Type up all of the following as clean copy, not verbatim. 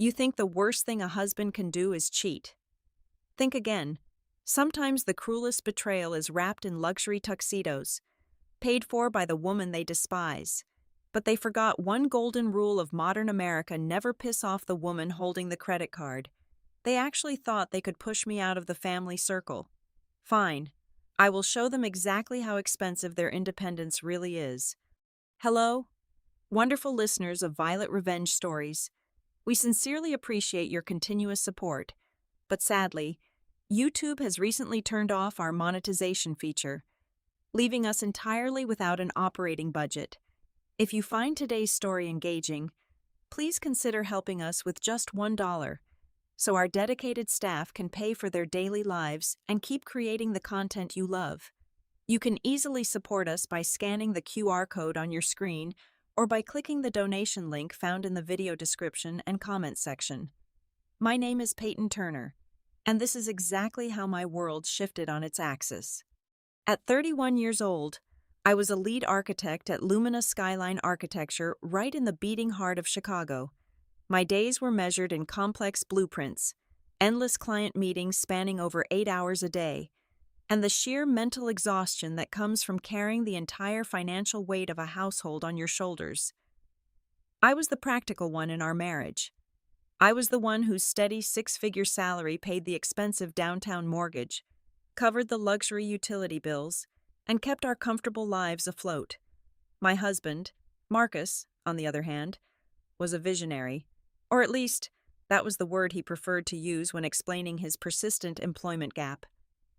You think the worst thing a husband can do is cheat. Think again. Sometimes the cruelest betrayal is wrapped in luxury tuxedos, paid for by the woman they despise. But they forgot one golden rule of modern America: never piss off the woman holding the credit card. They actually thought they could push me out of the family circle. Fine. I will show them exactly how expensive their independence really is. Hello, wonderful listeners of Violet Revenge Stories. We sincerely appreciate your continuous support, but sadly, YouTube has recently turned off our monetization feature, leaving us entirely without an operating budget. If you find today's story engaging, please consider helping us with just $1, so our dedicated staff can pay for their daily lives and keep creating the content you love. You can easily support us by scanning the QR code on your screen or by clicking the donation link found in the video description and comment section. My name is Peyton Turner, and this is exactly how my world shifted on its axis. At 31 years old, I was a lead architect at Lumina Skyline Architecture right in the beating heart of Chicago. My days were measured in complex blueprints, endless client meetings spanning over 8 hours a day, and the sheer mental exhaustion that comes from carrying the entire financial weight of a household on your shoulders. I was the practical one in our marriage. I was the one whose steady six-figure salary paid the expensive downtown mortgage, covered the luxury utility bills, and kept our comfortable lives afloat. My husband, Marcus, on the other hand, was a visionary, or at least that was the word he preferred to use when explaining his persistent employment gap.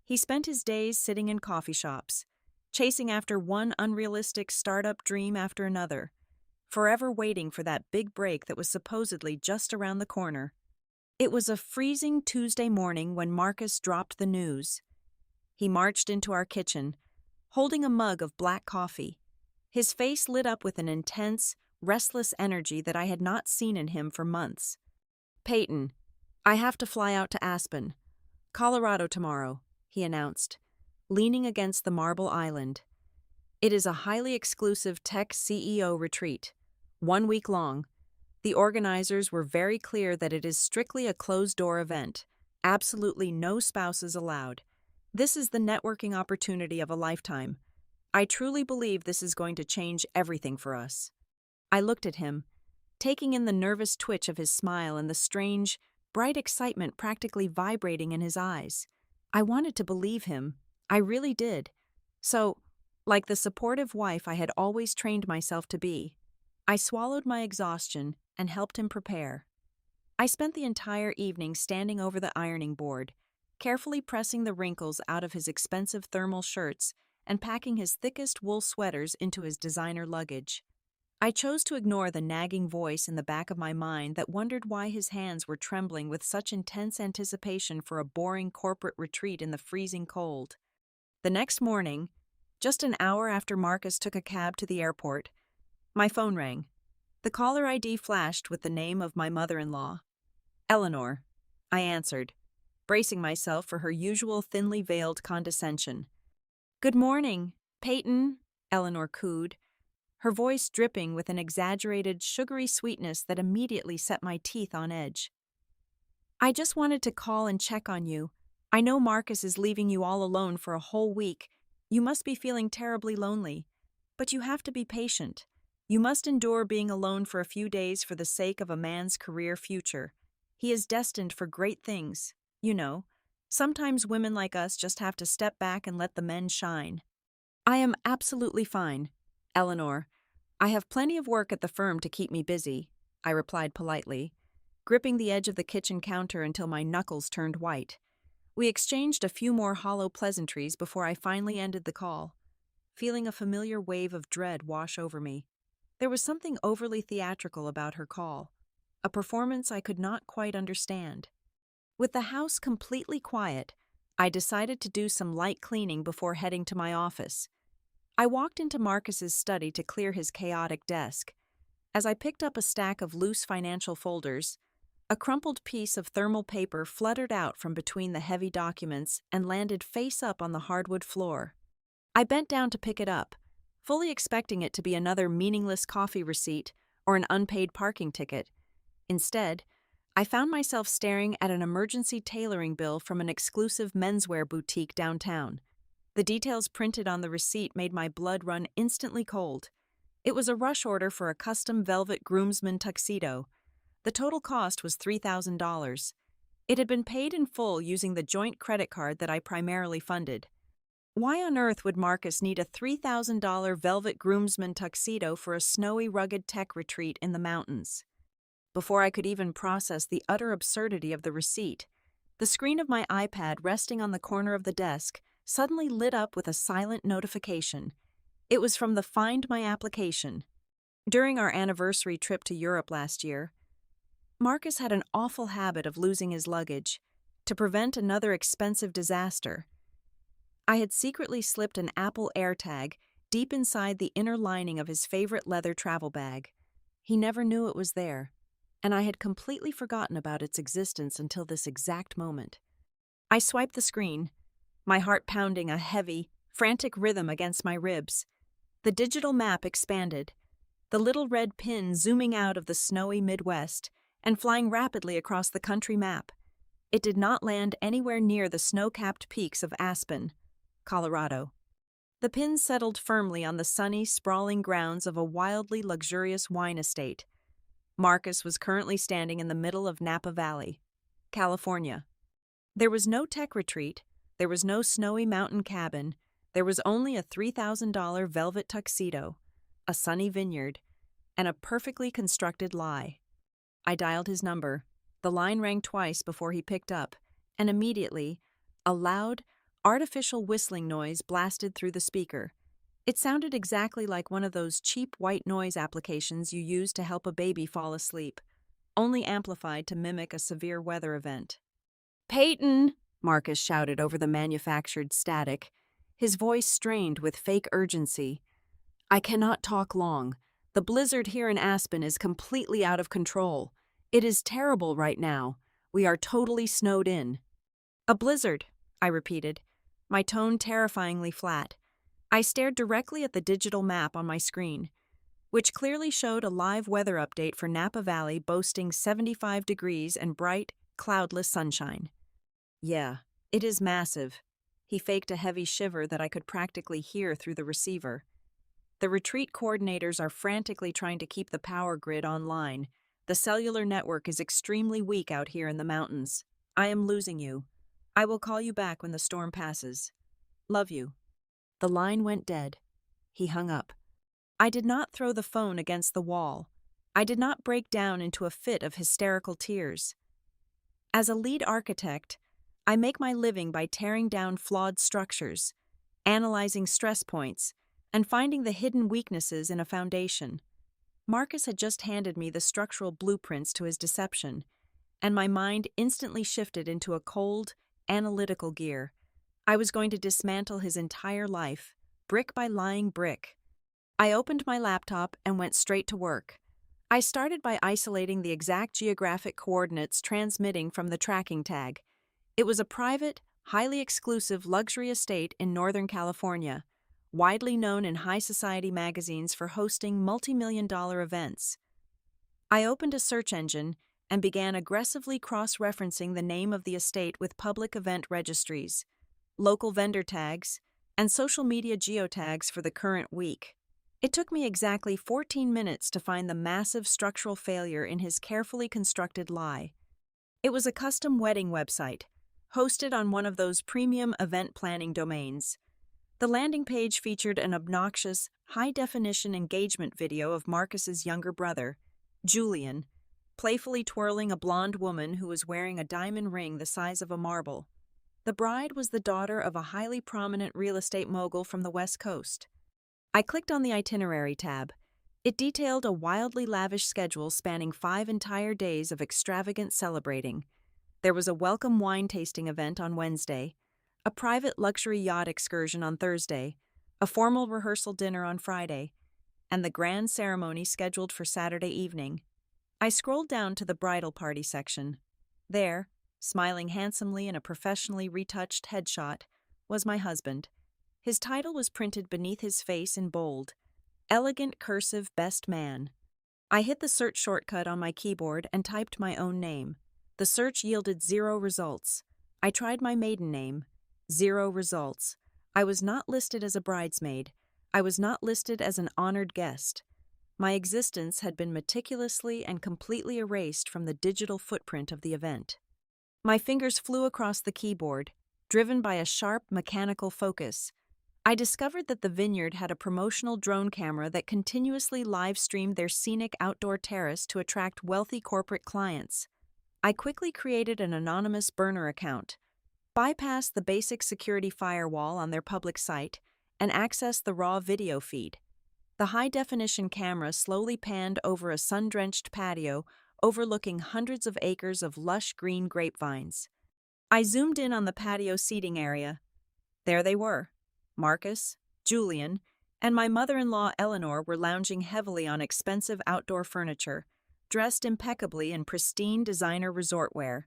He spent his days sitting in coffee shops, chasing after one unrealistic startup dream after another, forever waiting for that big break that was supposedly just around the corner. It was a freezing Tuesday morning when Marcus dropped the news. He marched into our kitchen, holding a mug of black coffee. His face lit up with an intense, restless energy that I had not seen in him for months. "Peyton, I have to fly out to Aspen, Colorado tomorrow," he announced, leaning against the marble island. "It is a highly exclusive tech CEO retreat, 1 week long. The organizers were very clear that it is strictly a closed-door event, absolutely no spouses allowed. This is the networking opportunity of a lifetime. I truly believe this is going to change everything for us." I looked at him, taking in the nervous twitch of his smile and the strange, bright excitement practically vibrating in his eyes. I wanted to believe him. I really did. So, like the supportive wife I had always trained myself to be, I swallowed my exhaustion and helped him prepare. I spent the entire evening standing over the ironing board, carefully pressing the wrinkles out of his expensive thermal shirts and packing his thickest wool sweaters into his designer luggage. I chose to ignore the nagging voice in the back of my mind that wondered why his hands were trembling with such intense anticipation for a boring corporate retreat in the freezing cold. The next morning, just an hour after Marcus took a cab to the airport, my phone rang. The caller ID flashed with the name of my mother-in-law. "Eleanor," I answered, bracing myself for her usual thinly veiled condescension. "Good morning, Peyton," Eleanor cooed, her voice dripping with an exaggerated, sugary sweetness that immediately set my teeth on edge. "I just wanted to call and check on you. I know Marcus is leaving you all alone for a whole week. You must be feeling terribly lonely. But you have to be patient. You must endure being alone for a few days for the sake of a man's career future. He is destined for great things. You know, sometimes women like us just have to step back and let the men shine." "I am absolutely fine, Eleanor. I have plenty of work at the firm to keep me busy," I replied politely, gripping the edge of the kitchen counter until my knuckles turned white. We exchanged a few more hollow pleasantries before I finally ended the call, feeling a familiar wave of dread wash over me. There was something overly theatrical about her call, a performance I could not quite understand. With the house completely quiet, I decided to do some light cleaning before heading to my office. I walked into Marcus's study to clear his chaotic desk. As I picked up a stack of loose financial folders, a crumpled piece of thermal paper fluttered out from between the heavy documents and landed face up on the hardwood floor. I bent down to pick it up, fully expecting it to be another meaningless coffee receipt or an unpaid parking ticket. Instead, I found myself staring at an emergency tailoring bill from an exclusive menswear boutique downtown. The details printed on the receipt made my blood run instantly cold. It was a rush order for a custom velvet groomsman tuxedo. The total cost was $3,000. It had been paid in full using the joint credit card that I primarily funded. Why on earth would Marcus need a $3,000 velvet groomsman tuxedo for a snowy, rugged tech retreat in the mountains? Before I could even process the utter absurdity of the receipt, the screen of my iPad resting on the corner of the desk suddenly lit up with a silent notification. It was from the Find My application. During our anniversary trip to Europe last year, Marcus had an awful habit of losing his luggage. To prevent another expensive disaster, I had secretly slipped an Apple AirTag deep inside the inner lining of his favorite leather travel bag. He never knew it was there, and I had completely forgotten about its existence until this exact moment. I swiped the screen, my heart pounding a heavy, frantic rhythm against my ribs. The digital map expanded, the little red pin zooming out of the snowy Midwest and flying rapidly across the country map. It did not land anywhere near the snow-capped peaks of Aspen, Colorado. The pin settled firmly on the sunny, sprawling grounds of a wildly luxurious wine estate. Marcus was currently standing in the middle of Napa Valley, California. There was no tech retreat, there was no snowy mountain cabin, there was only a $3,000 velvet tuxedo, a sunny vineyard, and a perfectly constructed lie. I dialed his number. The line rang twice before he picked up, and immediately, a loud, artificial whistling noise blasted through the speaker. It sounded exactly like one of those cheap white noise applications you use to help a baby fall asleep, only amplified to mimic a severe weather event. "Peyton!" Marcus shouted over the manufactured static, his voice strained with fake urgency. "I cannot talk long. The blizzard here in Aspen is completely out of control. It is terrible right now. We are totally snowed in." "A blizzard," I repeated, my tone terrifyingly flat. I stared directly at the digital map on my screen, which clearly showed a live weather update for Napa Valley boasting 75 degrees and bright, cloudless sunshine. "Yeah, it is massive." He faked a heavy shiver that I could practically hear through the receiver. "The retreat coordinators are frantically trying to keep the power grid online. The cellular network is extremely weak out here in the mountains. I am losing you. I will call you back when the storm passes. Love you." The line went dead. He hung up. I did not throw the phone against the wall. I did not break down into a fit of hysterical tears. As a lead architect, I make my living by tearing down flawed structures, analyzing stress points, and finding the hidden weaknesses in a foundation. Marcus had just handed me the structural blueprints to his deception, and my mind instantly shifted into a cold, analytical gear. I was going to dismantle his entire life, brick by lying brick. I opened my laptop and went straight to work. I started by isolating the exact geographic coordinates transmitting from the tracking tag. It was a private, highly exclusive luxury estate in Northern California, widely known in high society magazines for hosting multi-million-dollar events. I opened a search engine and began aggressively cross-referencing the name of the estate with public event registries, local vendor tags, and social media geotags for the current week. It took me exactly 14 minutes to find the massive structural failure in his carefully constructed lie. It was a custom wedding website, hosted on one of those premium event planning domains. The landing page featured an obnoxious, high-definition engagement video of Marcus's younger brother, Julian, playfully twirling a blonde woman who was wearing a diamond ring the size of a marble. The bride was the daughter of a highly prominent real estate mogul from the West Coast. I clicked on the itinerary tab. It detailed a wildly lavish schedule spanning 5 entire days of extravagant celebrating. There was a welcome wine tasting event on Wednesday, a private luxury yacht excursion on Thursday, a formal rehearsal dinner on Friday, and the grand ceremony scheduled for Saturday evening. I scrolled down to the bridal party section. There, smiling handsomely in a professionally retouched headshot, was my husband. His title was printed beneath his face in bold, "Elegant cursive best man." I hit the search shortcut on my keyboard and typed my own name. The search yielded 0 results. I tried my maiden name. 0 results. I was not listed as a bridesmaid. I was not listed as an honored guest. My existence had been meticulously and completely erased from the digital footprint of the event. My fingers flew across the keyboard, driven by a sharp mechanical focus. I discovered that the vineyard had a promotional drone camera that continuously live-streamed their scenic outdoor terrace to attract wealthy corporate clients. I quickly created an anonymous burner account, bypassed the basic security firewall on their public site, and accessed the raw video feed. The high-definition camera slowly panned over a sun-drenched patio overlooking hundreds of acres of lush green grapevines. I zoomed in on the patio seating area. There they were. Marcus, Julian, and my mother-in-law Eleanor were lounging heavily on expensive outdoor furniture, dressed impeccably in pristine designer resort wear.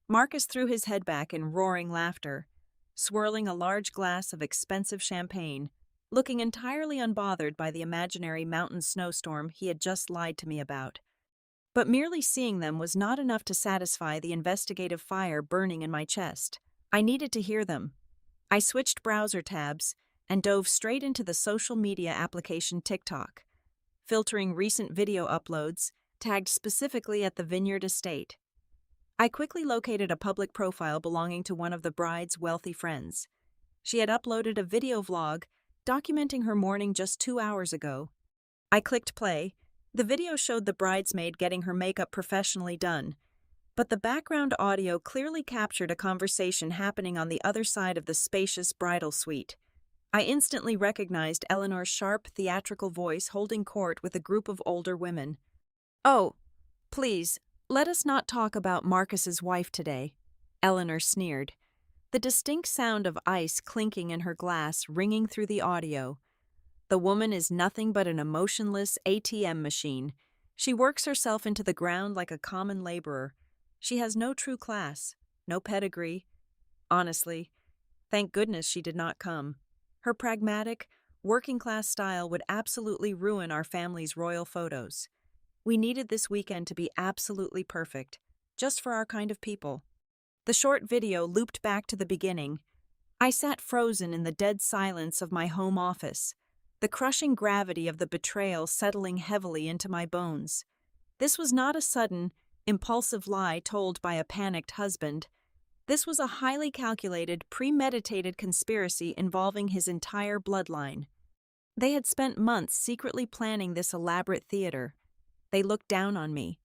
Marcus threw his head back in roaring laughter, swirling a large glass of expensive champagne, looking entirely unbothered by the imaginary mountain snowstorm he had just lied to me about. But merely seeing them was not enough to satisfy the investigative fire burning in my chest. I needed to hear them. I switched browser tabs and dove straight into the social media application TikTok, filtering recent video uploads tagged specifically at the Vineyard Estate. I quickly located a public profile belonging to one of the bride's wealthy friends. She had uploaded a video vlog documenting her morning just 2 hours ago. I clicked play. The video showed the bridesmaid getting her makeup professionally done, but the background audio clearly captured a conversation happening on the other side of the spacious bridal suite. I instantly recognized Eleanor's sharp, theatrical voice holding court with a group of older women. "Oh, please, let us not talk about Marcus's wife today," Eleanor sneered, the distinct sound of ice clinking in her glass ringing through the audio. "The woman is nothing but an emotionless ATM machine. She works herself into the ground like a common laborer. She has no true class, no pedigree. Honestly, thank goodness she did not come. Her pragmatic, working-class style would absolutely ruin our family's royal photos. We needed this weekend to be absolutely perfect, just for our kind of people." The short video looped back to the beginning. I sat frozen in the dead silence of my home office, the crushing gravity of the betrayal settling heavily into my bones. This was not a sudden, impulsive lie told by a panicked husband. This was a highly calculated, premeditated conspiracy involving his entire bloodline. They had spent months secretly planning this elaborate theater. They looked down on me.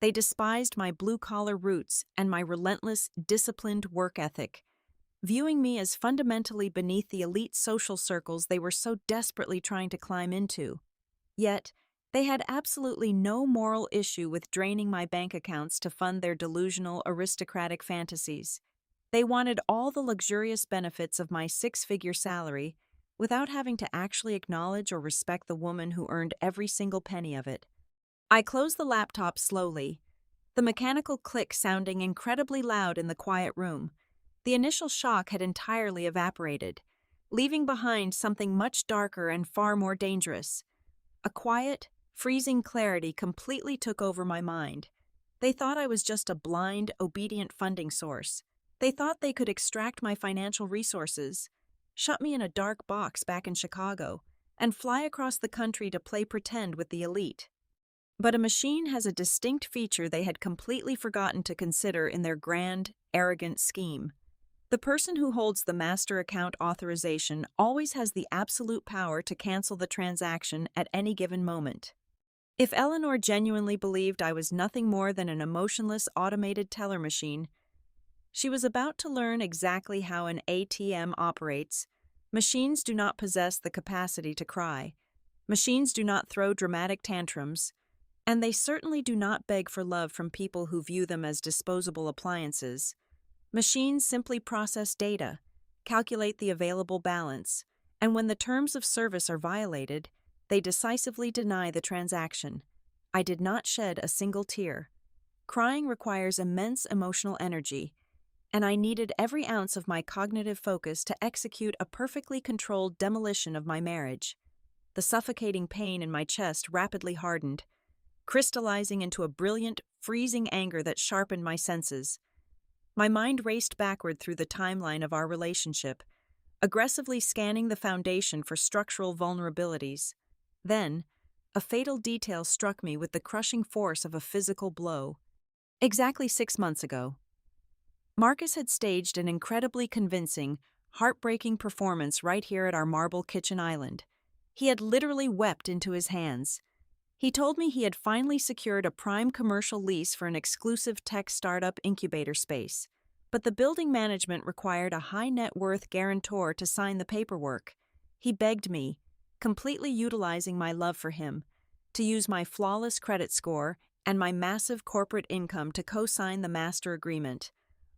They despised my blue-collar roots and my relentless, disciplined work ethic, viewing me as fundamentally beneath the elite social circles they were so desperately trying to climb into. Yet, they had absolutely no moral issue with draining my bank accounts to fund their delusional, aristocratic fantasies. They wanted all the luxurious benefits of my 6-figure salary without having to actually acknowledge or respect the woman who earned every single penny of it. I closed the laptop slowly, the mechanical click sounding incredibly loud in the quiet room. The initial shock had entirely evaporated, leaving behind something much darker and far more dangerous. A quiet, freezing clarity completely took over my mind. They thought I was just a blind, obedient funding source. They thought they could extract my financial resources, shut me in a dark box back in Chicago, and fly across the country to play pretend with the elite. But a machine has a distinct feature they had completely forgotten to consider in their grand, arrogant scheme. The person who holds the master account authorization always has the absolute power to cancel the transaction at any given moment. If Eleanor genuinely believed I was nothing more than an emotionless automated teller machine, she was about to learn exactly how an ATM operates. Machines do not possess the capacity to cry. Machines do not throw dramatic tantrums. And they certainly do not beg for love from people who view them as disposable appliances. Machines simply process data, calculate the available balance, and when the terms of service are violated, they decisively deny the transaction. I did not shed a single tear. Crying requires immense emotional energy, and I needed every ounce of my cognitive focus to execute a perfectly controlled demolition of my marriage. The suffocating pain in my chest rapidly hardened. crystallizing into a brilliant, freezing anger that sharpened my senses. My mind raced backward through the timeline of our relationship, aggressively scanning the foundation for structural vulnerabilities. Then, a fatal detail struck me with the crushing force of a physical blow. Exactly 6 months ago, Marcus had staged an incredibly convincing, heartbreaking performance right here at our marble kitchen island. He had literally wept into his hands. He told me he had finally secured a prime commercial lease for an exclusive tech startup incubator space, but the building management required a high net worth guarantor to sign the paperwork. He begged me, completely utilizing my love for him, to use my flawless credit score and my massive corporate income to co-sign the master agreement.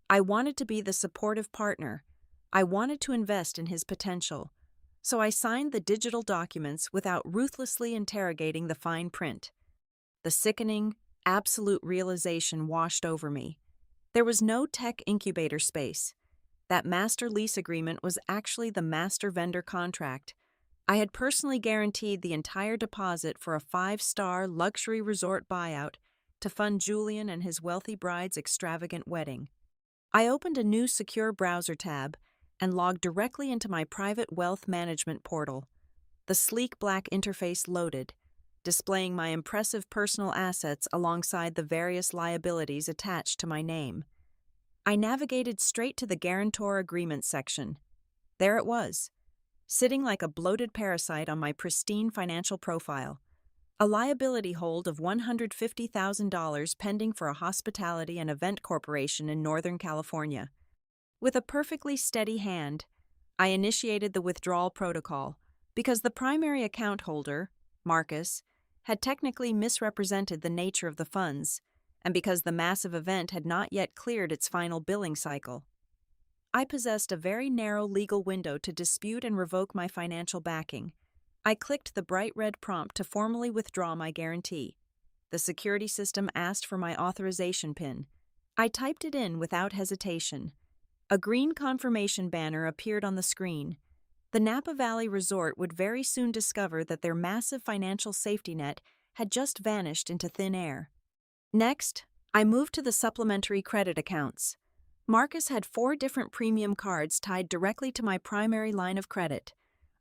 I wanted to be the supportive partner. I wanted to invest in his potential. So I signed the digital documents without ruthlessly interrogating the fine print. The sickening, absolute realization washed over me. There was no tech incubator space. That master lease agreement was actually the master vendor contract. I had personally guaranteed the entire deposit for a 5-star luxury resort buyout to fund Julian and his wealthy bride's extravagant wedding. I opened a new secure browser tab and logged directly into my private wealth management portal. The sleek black interface loaded, displaying my impressive personal assets alongside the various liabilities attached to my name. I navigated straight to the guarantor agreement section. There it was, sitting like a bloated parasite on my pristine financial profile. A liability hold of $150,000 pending for a hospitality and event corporation in Northern California. With a perfectly steady hand, I initiated the withdrawal protocol because the primary account holder, Marcus, had technically misrepresented the nature of the funds, and because the massive event had not yet cleared its final billing cycle. I possessed a very narrow legal window to dispute and revoke my financial backing. I clicked the bright red prompt to formally withdraw my guarantee. The security system asked for my authorization PIN. I typed it in without hesitation. A green confirmation banner appeared on the screen. The Napa Valley Resort would very soon discover that their massive financial safety net had just vanished into thin air. Next, I moved to the supplementary credit accounts. Marcus had 4 different premium cards tied directly to my primary line of credit.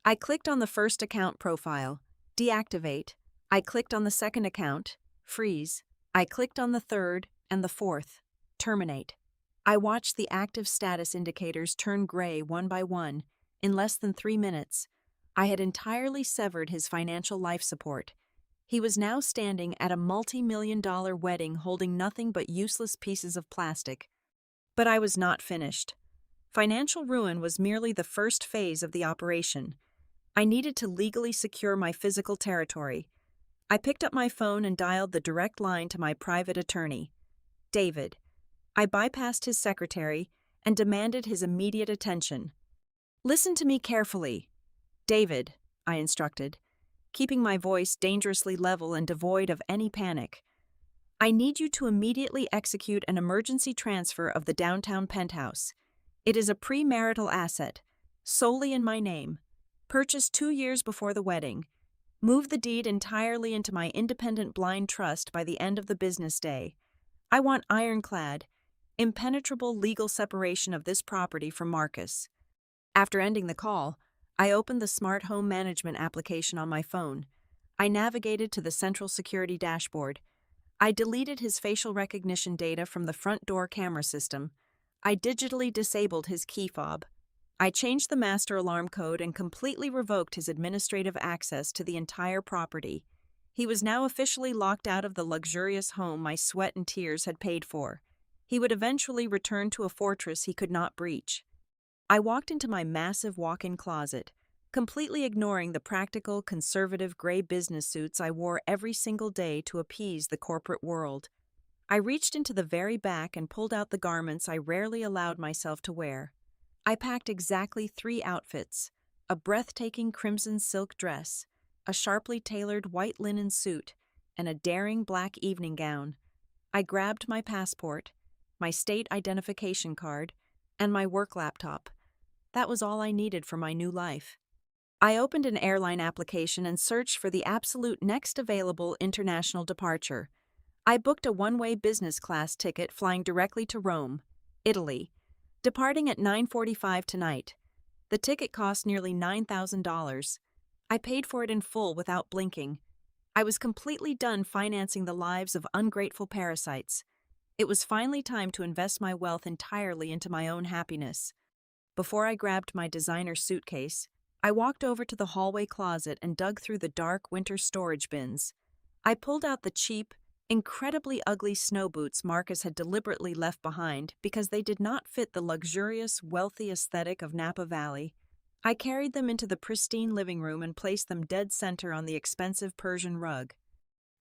I clicked on the first account profile, deactivate. I clicked on the second account, freeze. I clicked on the third and the fourth, terminate. I watched the active status indicators turn gray one by one. In less than 3 minutes, I had entirely severed his financial life support. He was now standing at a multi-million-dollar wedding holding nothing but useless pieces of plastic. But I was not finished. Financial ruin was merely the first phase of the operation. I needed to legally secure my physical territory. I picked up my phone and dialed the direct line to my private attorney, David. I bypassed his secretary and demanded his immediate attention. "Listen to me carefully, David," I instructed, keeping my voice dangerously level and devoid of any panic. "I need you to immediately execute an emergency transfer of the downtown penthouse. It is a premarital asset, solely in my name, purchased 2 years before the wedding. Move the deed entirely into my independent blind trust by the end of the business day. I want ironclad, impenetrable legal separation of this property from Marcus." After ending the call, I opened the smart home management application on my phone. I navigated to the central security dashboard. I deleted his facial recognition data from the front door camera system. I digitally disabled his key fob. I changed the master alarm code and completely revoked his administrative access to the entire property. He was now officially locked out of the luxurious home my sweat and tears had paid for. He would eventually return to a fortress he could not breach. I walked into my massive walk-in closet, completely ignoring the practical, conservative gray business suits I wore every single day to appease the corporate world. I reached into the very back and pulled out the garments I rarely allowed myself to wear. I packed exactly 3 outfits: a breathtaking crimson silk dress, a sharply tailored white linen suit, and a daring black evening gown. I grabbed my passport, my state identification card, and my work laptop. That was all I needed for my new life. I opened an airline application and searched for the absolute next available international departure. I booked a one-way business class ticket flying directly to Rome, Italy, departing at 9:45 tonight. The ticket cost nearly $9,000. I paid for it in full without blinking. I was completely done financing the lives of ungrateful parasites. It was finally time to invest my wealth entirely into my own happiness. Before I grabbed my designer suitcase, I walked over to the hallway closet and dug through the dark winter storage bins. I pulled out the cheap, incredibly ugly snow boots Marcus had deliberately left behind because they did not fit the luxurious, wealthy aesthetic of Napa Valley. I carried them into the pristine living room and placed them dead center on the expensive Persian rug.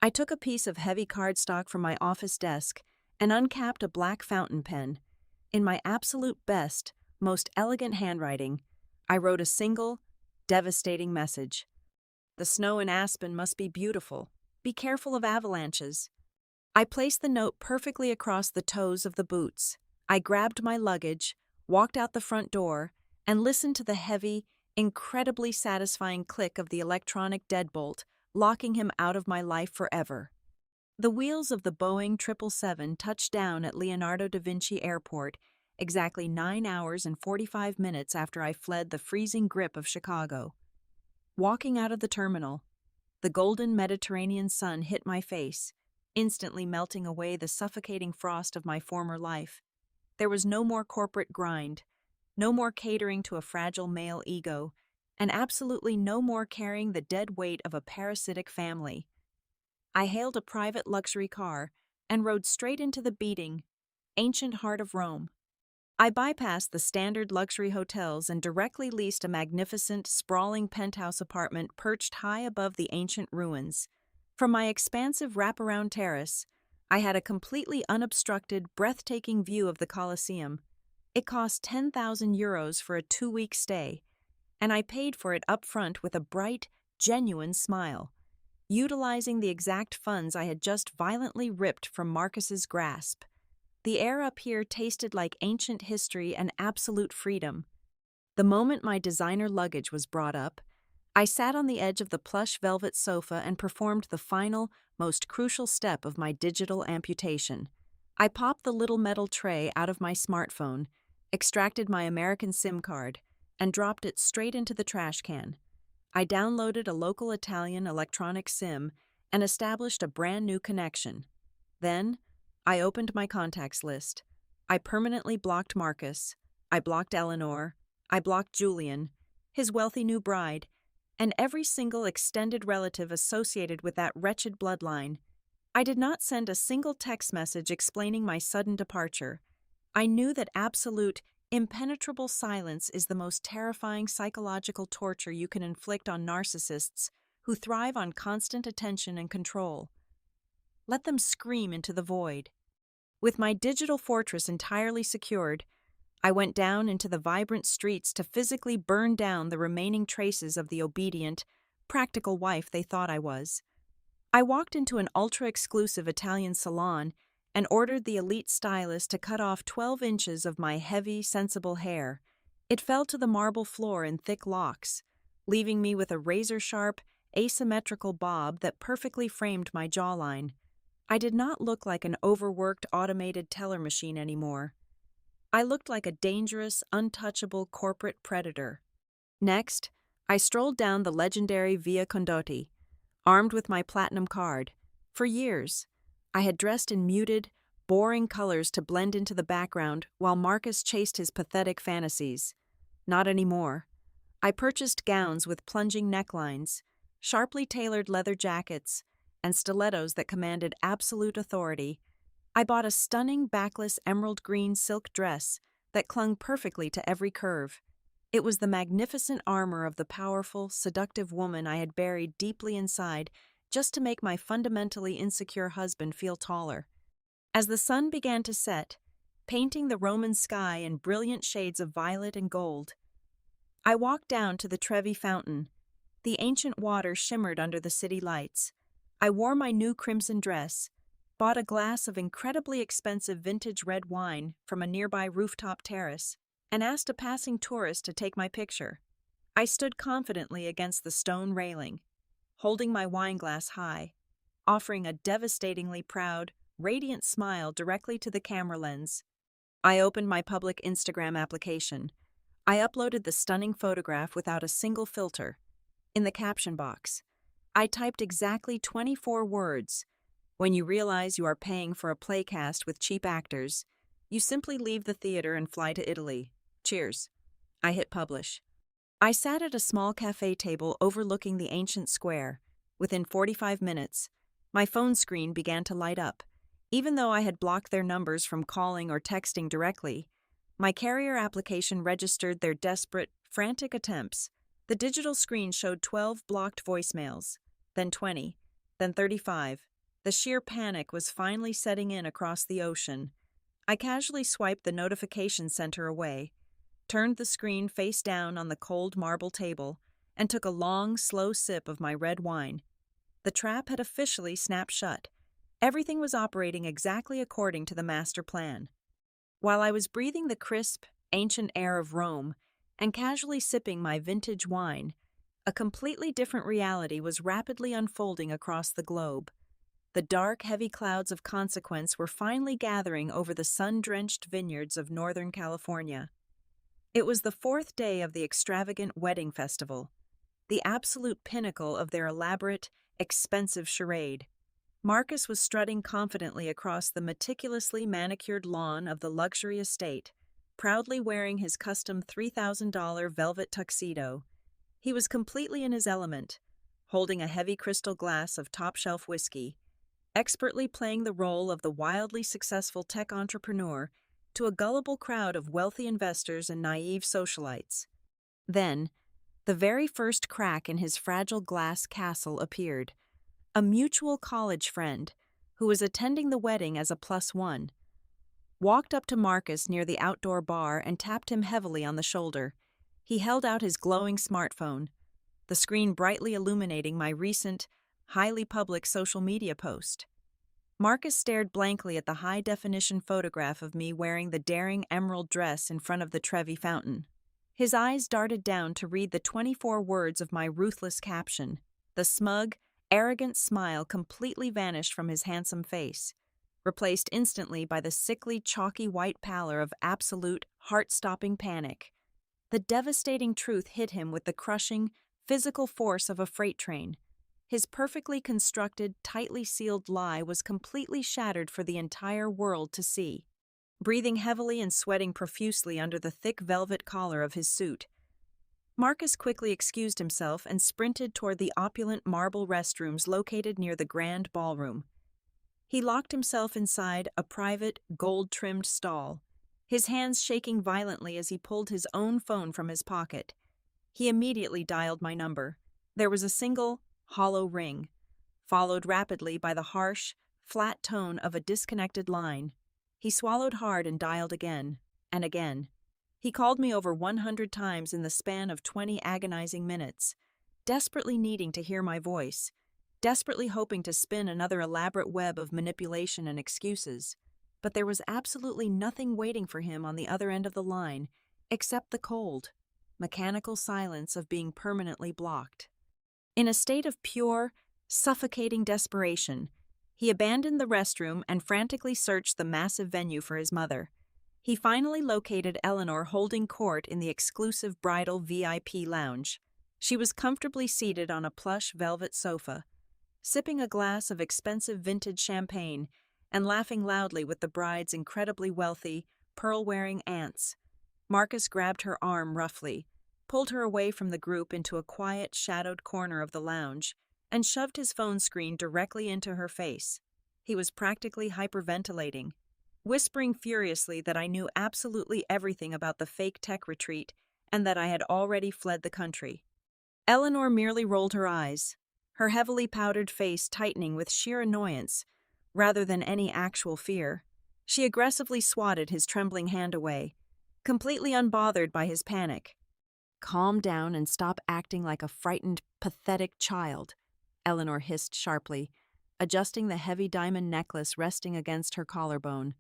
I took a piece of heavy cardstock from my office desk and uncapped a black fountain pen. In my absolute best, most elegant handwriting, I wrote a single, devastating message. The snow in Aspen must be beautiful. Be careful of avalanches. I placed the note perfectly across the toes of the boots. I grabbed my luggage, walked out the front door, and listened to the heavy, incredibly satisfying click of the electronic deadbolt, locking him out of my life forever. The wheels of the Boeing 777 touched down at Leonardo da Vinci Airport exactly 9 hours and 45 minutes after I fled the freezing grip of Chicago. Walking out of the terminal, the golden Mediterranean sun hit my face, instantly melting away the suffocating frost of my former life. There was no more corporate grind, no more catering to a fragile male ego, and absolutely no more carrying the dead weight of a parasitic family. I hailed a private luxury car and rode straight into the beating, ancient heart of Rome. I bypassed the standard luxury hotels and directly leased a magnificent, sprawling penthouse apartment perched high above the ancient ruins. From my expansive wraparound terrace, I had a completely unobstructed, breathtaking view of the Colosseum. It cost 10,000 euros for a 2-week stay, and I paid for it up front with a bright, genuine smile, utilizing the exact funds I had just violently ripped from Marcus's grasp. The air up here tasted like ancient history and absolute freedom. The moment my designer luggage was brought up, I sat on the edge of the plush velvet sofa and performed the final, most crucial step of my digital amputation. I popped the little metal tray out of my smartphone, extracted my American SIM card, and dropped it straight into the trash can. I downloaded a local Italian electronic SIM and established a brand new connection. Then, I opened my contacts list. I permanently blocked Marcus. I blocked Eleanor. I blocked Julian, his wealthy new bride, and every single extended relative associated with that wretched bloodline. I did not send a single text message explaining my sudden departure. I knew that absolute, impenetrable silence is the most terrifying psychological torture you can inflict on narcissists who thrive on constant attention and control. Let them scream into the void. With my digital fortress entirely secured, I went down into the vibrant streets to physically burn down the remaining traces of the obedient, practical wife they thought I was. I walked into an ultra-exclusive Italian salon and ordered the elite stylist to cut off 12 inches of my heavy, sensible hair. It fell to the marble floor in thick locks, leaving me with a razor-sharp, asymmetrical bob that perfectly framed my jawline. I did not look like an overworked automated teller machine anymore. I looked like a dangerous, untouchable corporate predator. Next, I strolled down the legendary Via Condotti, armed with my platinum card. For years, I had dressed in muted, boring colors to blend into the background while Marcus chased his pathetic fantasies. Not anymore. I purchased gowns with plunging necklines, sharply tailored leather jackets, and stilettos that commanded absolute authority. I bought a stunning backless emerald green silk dress that clung perfectly to every curve. It was the magnificent armor of the powerful, seductive woman I had buried deeply inside just to make my fundamentally insecure husband feel taller. As the sun began to set, painting the Roman sky in brilliant shades of violet and gold, I walked down to the Trevi Fountain. The ancient water shimmered under the city lights. I wore my new crimson dress, bought a glass of incredibly expensive vintage red wine from a nearby rooftop terrace, and asked a passing tourist to take my picture. I stood confidently against the stone railing, holding my wine glass high, offering a devastatingly proud, radiant smile directly to the camera lens. I opened my public Instagram application. I uploaded the stunning photograph without a single filter. In the caption box, I typed exactly 24 words. When you realize you are paying for a playcast with cheap actors, you simply leave the theater and fly to Italy. Cheers. I hit publish. I sat at a small cafe table overlooking the ancient square. Within 45 minutes, my phone screen began to light up. Even though I had blocked their numbers from calling or texting directly, my carrier application registered their desperate, frantic attempts. The digital screen showed 12 blocked voicemails, then 20, then 35. The sheer panic was finally setting in across the ocean. I casually swiped the notification center away, turned the screen face down on the cold marble table, and took a long, slow sip of my red wine. The trap had officially snapped shut. Everything was operating exactly according to the master plan. While I was breathing the crisp, ancient air of Rome and casually sipping my vintage wine, a completely different reality was rapidly unfolding across the globe. The dark, heavy clouds of consequence were finally gathering over the sun-drenched vineyards of Northern California. It was the fourth day of the extravagant wedding festival, the absolute pinnacle of their elaborate, expensive charade. Marcus was strutting confidently across the meticulously manicured lawn of the luxury estate, proudly wearing his custom $3,000 velvet tuxedo. He was completely in his element, holding a heavy crystal glass of top-shelf whiskey, expertly playing the role of the wildly successful tech entrepreneur to a gullible crowd of wealthy investors and naive socialites. Then, the very first crack in his fragile glass castle appeared. A mutual college friend, who was attending the wedding as a +1, walked up to Marcus near the outdoor bar and tapped him heavily on the shoulder. He held out his glowing smartphone, the screen brightly illuminating my recent, highly public social media post. Marcus stared blankly at the high-definition photograph of me wearing the daring emerald dress in front of the Trevi fountain. His eyes darted down to read the 24 words of my ruthless caption. The smug, arrogant smile completely vanished from his handsome face, replaced instantly by the sickly, chalky white pallor of absolute, heart-stopping panic. The devastating truth hit him with the crushing, physical force of a freight train. His perfectly constructed, tightly sealed lie was completely shattered for the entire world to see. Breathing heavily and sweating profusely under the thick velvet collar of his suit, Marcus quickly excused himself and sprinted toward the opulent marble restrooms located near the grand ballroom. He locked himself inside a private, gold-trimmed stall, his hands shaking violently as he pulled his own phone from his pocket. He immediately dialed my number. There was a single, hollow ring, followed rapidly by the harsh, flat tone of a disconnected line. He swallowed hard and dialed again, and again. He called me over 100 times in the span of 20 agonizing minutes, desperately needing to hear my voice, desperately hoping to spin another elaborate web of manipulation and excuses. But there was absolutely nothing waiting for him on the other end of the line, except the cold, mechanical silence of being permanently blocked. In a state of pure, suffocating desperation, he abandoned the restroom and frantically searched the massive venue for his mother. He finally located Eleanor holding court in the exclusive bridal VIP lounge. She was comfortably seated on a plush velvet sofa, sipping a glass of expensive vintage champagne and laughing loudly with the bride's incredibly wealthy, pearl-wearing aunts. Marcus grabbed her arm roughly, pulled her away from the group into a quiet, shadowed corner of the lounge, and shoved his phone screen directly into her face. He was practically hyperventilating, whispering furiously that I knew absolutely everything about the fake tech retreat and that I had already fled the country. Eleanor merely rolled her eyes, her heavily powdered face tightening with sheer annoyance rather than any actual fear. She aggressively swatted his trembling hand away, completely unbothered by his panic. "Calm down and stop acting like a frightened, pathetic child," Eleanor hissed sharply, adjusting the heavy diamond necklace resting against her collarbone.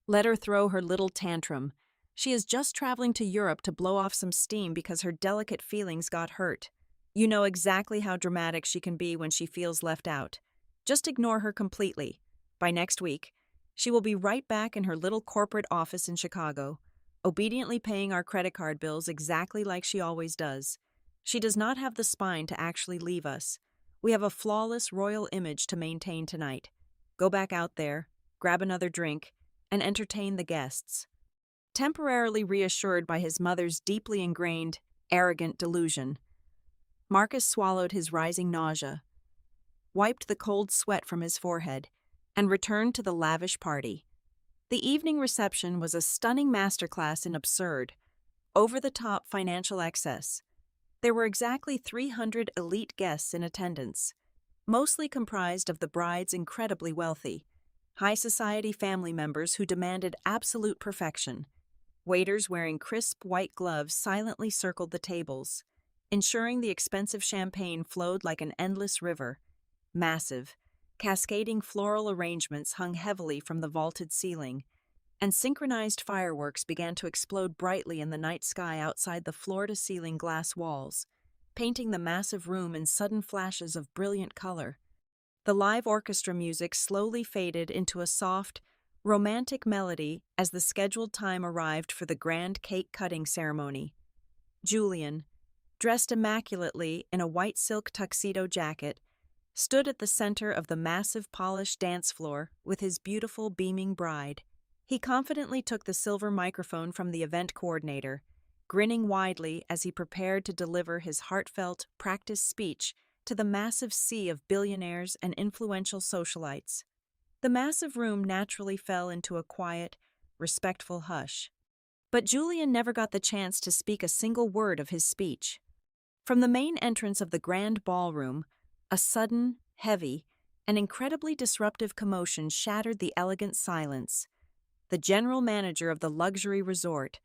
"Let her throw her little tantrum. She is just traveling to Europe to blow off some steam because her delicate feelings got hurt. You know exactly how dramatic she can be when she feels left out. Just ignore her completely. By next week, she will be right back in her little corporate office in Chicago, obediently paying our credit card bills exactly like she always does. She does not have the spine to actually leave us. We have a flawless royal image to maintain tonight. Go back out there, grab another drink, and entertain the guests. Temporarily reassured by his mother's deeply ingrained, arrogant delusion, Marcus swallowed his rising nausea, wiped the cold sweat from his forehead, and returned to the lavish party. The evening reception was a stunning masterclass in absurd, over-the-top financial excess. There were exactly 300 elite guests in attendance, mostly comprised of the bride's incredibly wealthy, high-society family members who demanded absolute perfection. Waiters wearing crisp white gloves silently circled the tables, ensuring the expensive champagne flowed like an endless river. Massive, cascading floral arrangements hung heavily from the vaulted ceiling, and synchronized fireworks began to explode brightly in the night sky outside the floor-to-ceiling glass walls, painting the massive room in sudden flashes of brilliant color. The live orchestra music slowly faded into a soft, romantic melody as the scheduled time arrived for the grand cake-cutting ceremony. Julian, dressed immaculately in a white silk tuxedo jacket, stood at the center of the massive polished dance floor with his beautiful, beaming bride. He confidently took the silver microphone from the event coordinator, grinning widely as he prepared to deliver his heartfelt, practiced speech to the massive sea of billionaires and influential socialites. The massive room naturally fell into a quiet, respectful hush. But Julian never got the chance to speak a single word of his speech. From the main entrance of the grand ballroom, a sudden, heavy, and incredibly disruptive commotion shattered the elegant silence. The general manager of the luxury resort,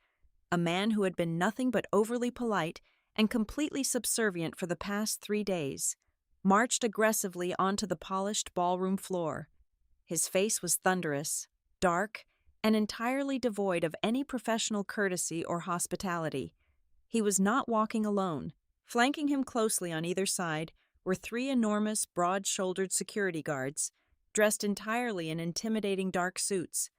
a man who had been nothing but overly polite and completely subservient for the past 3 days, marched aggressively onto the polished ballroom floor. His face was thunderous, dark, and entirely devoid of any professional courtesy or hospitality. He was not walking alone. Flanking him closely on either side were 3 enormous, broad-shouldered security guards, dressed entirely in intimidating dark suits.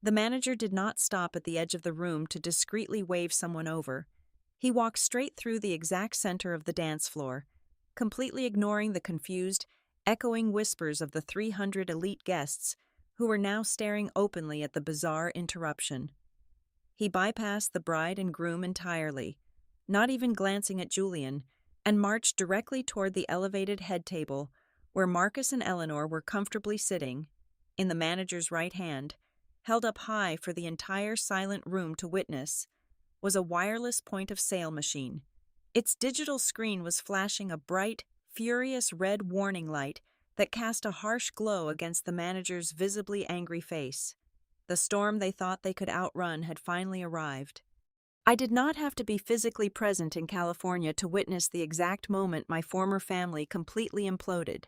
The manager did not stop at the edge of the room to discreetly wave someone over. He walked straight through the exact center of the dance floor, completely ignoring the confused, echoing whispers of the 300 elite guests who were now staring openly at the bizarre interruption. He bypassed the bride and groom entirely, not even glancing at Julian, and marched directly toward the elevated head table where Marcus and Eleanor were comfortably sitting, in the manager's right hand, held up high for the entire silent room to witness, was a wireless point-of-sale machine. Its digital screen was flashing a bright, furious red warning light that cast a harsh glow against the manager's visibly angry face. The storm they thought they could outrun had finally arrived. I did not have to be physically present in California to witness the exact moment my former family completely imploded.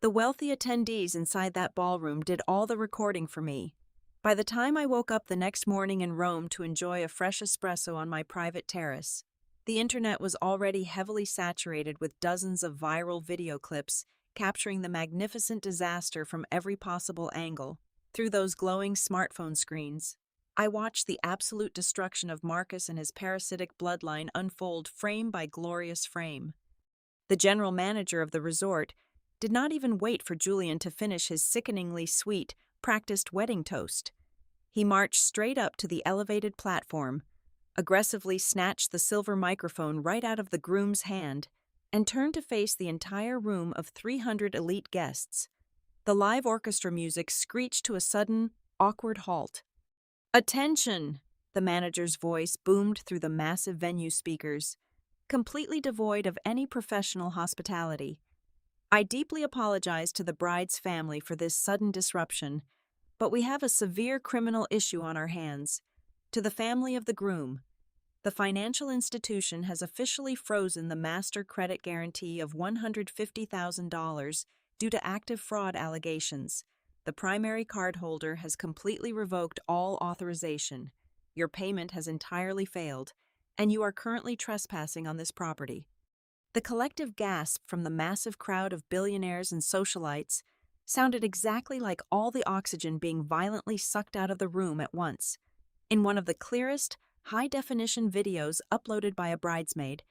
The wealthy attendees inside that ballroom did all the recording for me. By the time I woke up the next morning in Rome to enjoy a fresh espresso on my private terrace, the internet was already heavily saturated with dozens of viral video clips capturing the magnificent disaster from every possible angle. Through those glowing smartphone screens, I watched the absolute destruction of Marcus and his parasitic bloodline unfold frame by glorious frame. The general manager of the resort did not even wait for Julian to finish his sickeningly sweet, practiced wedding toast. He marched straight up to the elevated platform, aggressively snatched the silver microphone right out of the groom's hand, and turned to face the entire room of 300 elite guests. The live orchestra music screeched to a sudden, awkward halt. "Attention!" The manager's voice boomed through the massive venue speakers, completely devoid of any professional hospitality. I deeply apologize to the bride's family for this sudden disruption, but we have a severe criminal issue on our hands. To the family of the groom, the financial institution has officially frozen the master credit guarantee of $150,000 due to active fraud allegations. The primary cardholder has completely revoked all authorization. Your payment has entirely failed, and you are currently trespassing on this property." The collective gasp from the massive crowd of billionaires and socialites sounded exactly like all the oxygen being violently sucked out of the room at once. In one of the clearest, high-definition videos uploaded by a bridesmaid,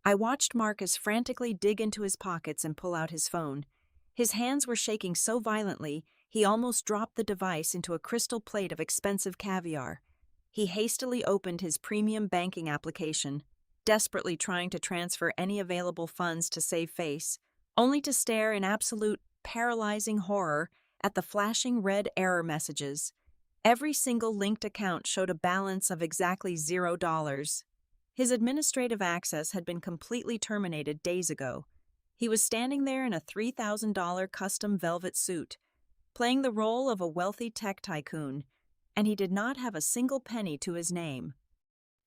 I watched Marcus frantically dig into his pockets and pull out his phone. His hands were shaking so violently, he almost dropped the device into a crystal plate of expensive caviar. He hastily opened his premium banking application, desperately trying to transfer any available funds to save face, only to stare in absolute, paralyzing horror at the flashing red error messages. Every single linked account showed a balance of exactly $0. His administrative access had been completely terminated days ago. He was standing there in a $3,000 custom velvet suit, playing the role of a wealthy tech tycoon, and he did not have a single penny to his name.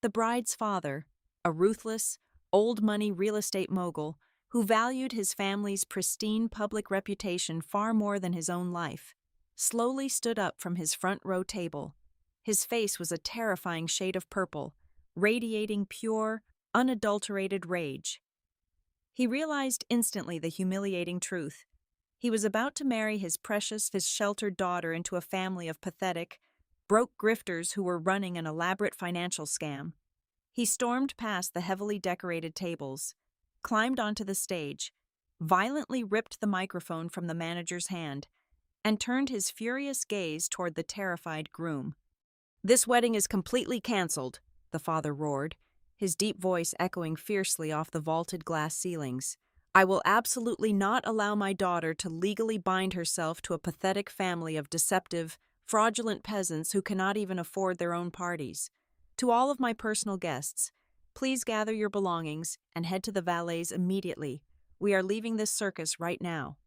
The bride's father, a ruthless, old-money real estate mogul who valued his family's pristine public reputation far more than his own life, slowly stood up from his front-row table. His face was a terrifying shade of purple, radiating pure, unadulterated rage. He realized instantly the humiliating truth. He was about to marry his precious, his sheltered daughter into a family of pathetic, broke grifters who were running an elaborate financial scam. He stormed past the heavily decorated tables, climbed onto the stage, violently ripped the microphone from the manager's hand, and turned his furious gaze toward the terrified groom. "This wedding is completely canceled," the father roared, his deep voice echoing fiercely off the vaulted glass ceilings. "I will absolutely not allow my daughter to legally bind herself to a pathetic family of deceptive, fraudulent peasants who cannot even afford their own parties. To all of my personal guests, please gather your belongings and head to the valets immediately. We are leaving this circus right now."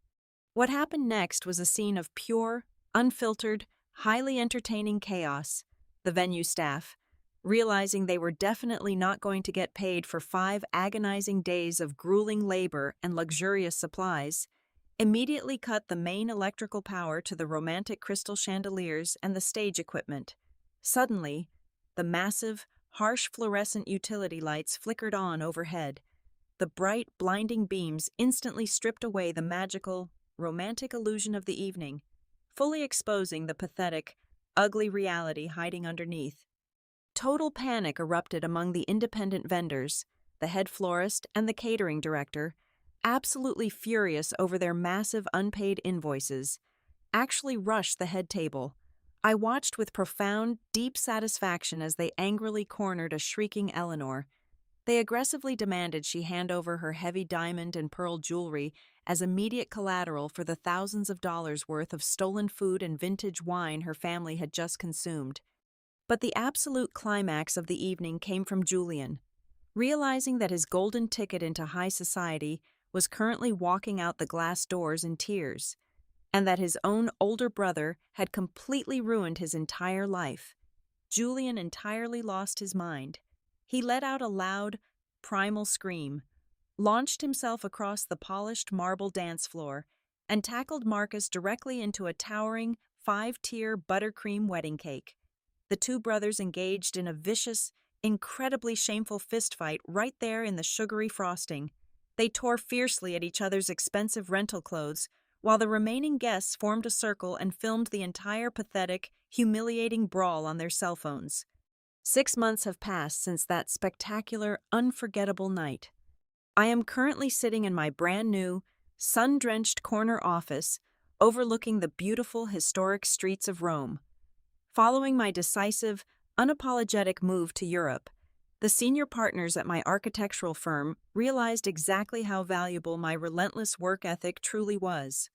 What happened next was a scene of pure, unfiltered, highly entertaining chaos. The venue staff, realizing they were definitely not going to get paid for 5 agonizing days of grueling labor and luxurious supplies, immediately cut the main electrical power to the romantic crystal chandeliers and the stage equipment. Suddenly, the massive, harsh fluorescent utility lights flickered on overhead. The bright, blinding beams instantly stripped away the magical, romantic illusion of the evening, fully exposing the pathetic, ugly reality hiding underneath. Total panic erupted among the independent vendors, the head florist and the catering director, absolutely furious over their massive unpaid invoices, actually rushed the head table. I watched with profound, deep satisfaction as they angrily cornered a shrieking Eleanor. They aggressively demanded she hand over her heavy diamond and pearl jewelry as immediate collateral for the thousands of dollars worth of stolen food and vintage wine her family had just consumed. But the absolute climax of the evening came from Julian. Realizing that his golden ticket into high society was currently walking out the glass doors in tears, and that his own older brother had completely ruined his entire life, Julian entirely lost his mind. He let out a loud, primal scream, launched himself across the polished marble dance floor, and tackled Marcus directly into a towering, 5-tier buttercream wedding cake. The two brothers engaged in a vicious, incredibly shameful fistfight right there in the sugary frosting. They tore fiercely at each other's expensive rental clothes, while the remaining guests formed a circle and filmed the entire pathetic, humiliating brawl on their cell phones. 6 months have passed since that spectacular, unforgettable night. I am currently sitting in my brand-new, sun-drenched corner office overlooking the beautiful, historic streets of Rome. Following my decisive, unapologetic move to Europe, the senior partners at my architectural firm realized exactly how valuable my relentless work ethic truly was.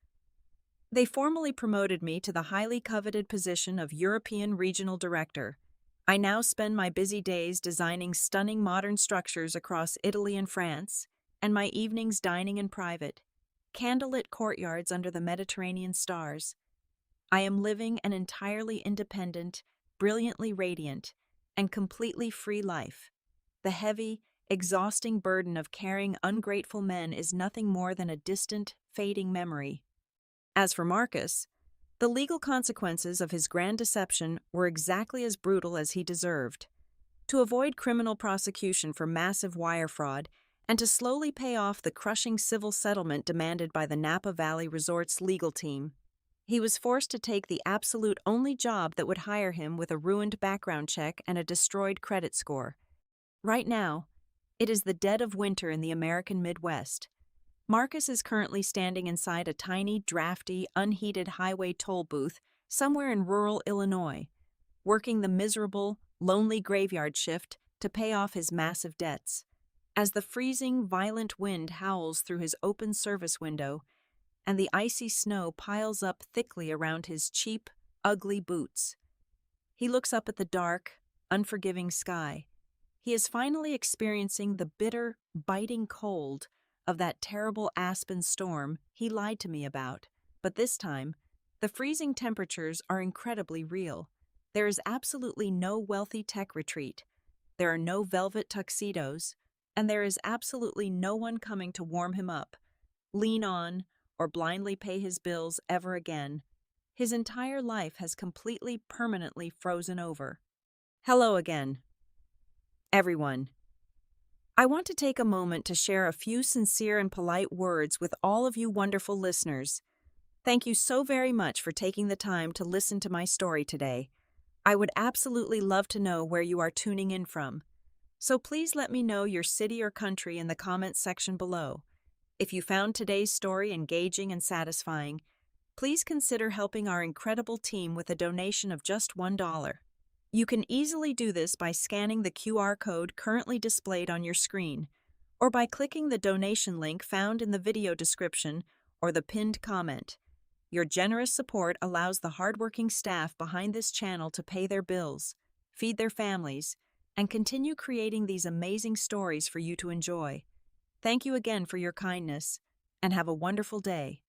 They formally promoted me to the highly coveted position of European Regional Director. I now spend my busy days designing stunning modern structures across Italy and France, and my evenings dining in private, candlelit courtyards under the Mediterranean stars. I am living an entirely independent, brilliantly radiant, and completely free life. The heavy, exhausting burden of carrying ungrateful men is nothing more than a distant, fading memory. As for Marcus, The legal consequences of his grand deception were exactly as brutal as he deserved. To avoid criminal prosecution for massive wire fraud and to slowly pay off the crushing civil settlement demanded by the Napa Valley Resort's legal team, he was forced to take the absolute only job that would hire him with a ruined background check and a destroyed credit score. Right now, it is the dead of winter in the American Midwest. Marcus is currently standing inside a tiny, drafty, unheated highway toll booth somewhere in rural Illinois, working the miserable, lonely graveyard shift to pay off his massive debts. As the freezing, violent wind howls through his open service window and the icy snow piles up thickly around his cheap, ugly boots, he looks up at the dark, unforgiving sky. He is finally experiencing the bitter, biting cold of that terrible aspen storm he lied to me about. But this time, the freezing temperatures are incredibly real. There is absolutely no wealthy tech retreat. There are no velvet tuxedos, and there is absolutely no one coming to warm him up, lean on, or blindly pay his bills ever again. His entire life has completely, permanently frozen over. Hello again, everyone. I want to take a moment to share a few sincere and polite words with all of you wonderful listeners. Thank you so very much for taking the time to listen to my story today. I would absolutely love to know where you are tuning in from. So please let me know your city or country in the comments section below. If you found today's story engaging and satisfying, please consider helping our incredible team with a donation of just $1. You can easily do this by scanning the QR code currently displayed on your screen, or by clicking the donation link found in the video description or the pinned comment. Your generous support allows the hardworking staff behind this channel to pay their bills, feed their families, and continue creating these amazing stories for you to enjoy. Thank you again for your kindness, and have a wonderful day.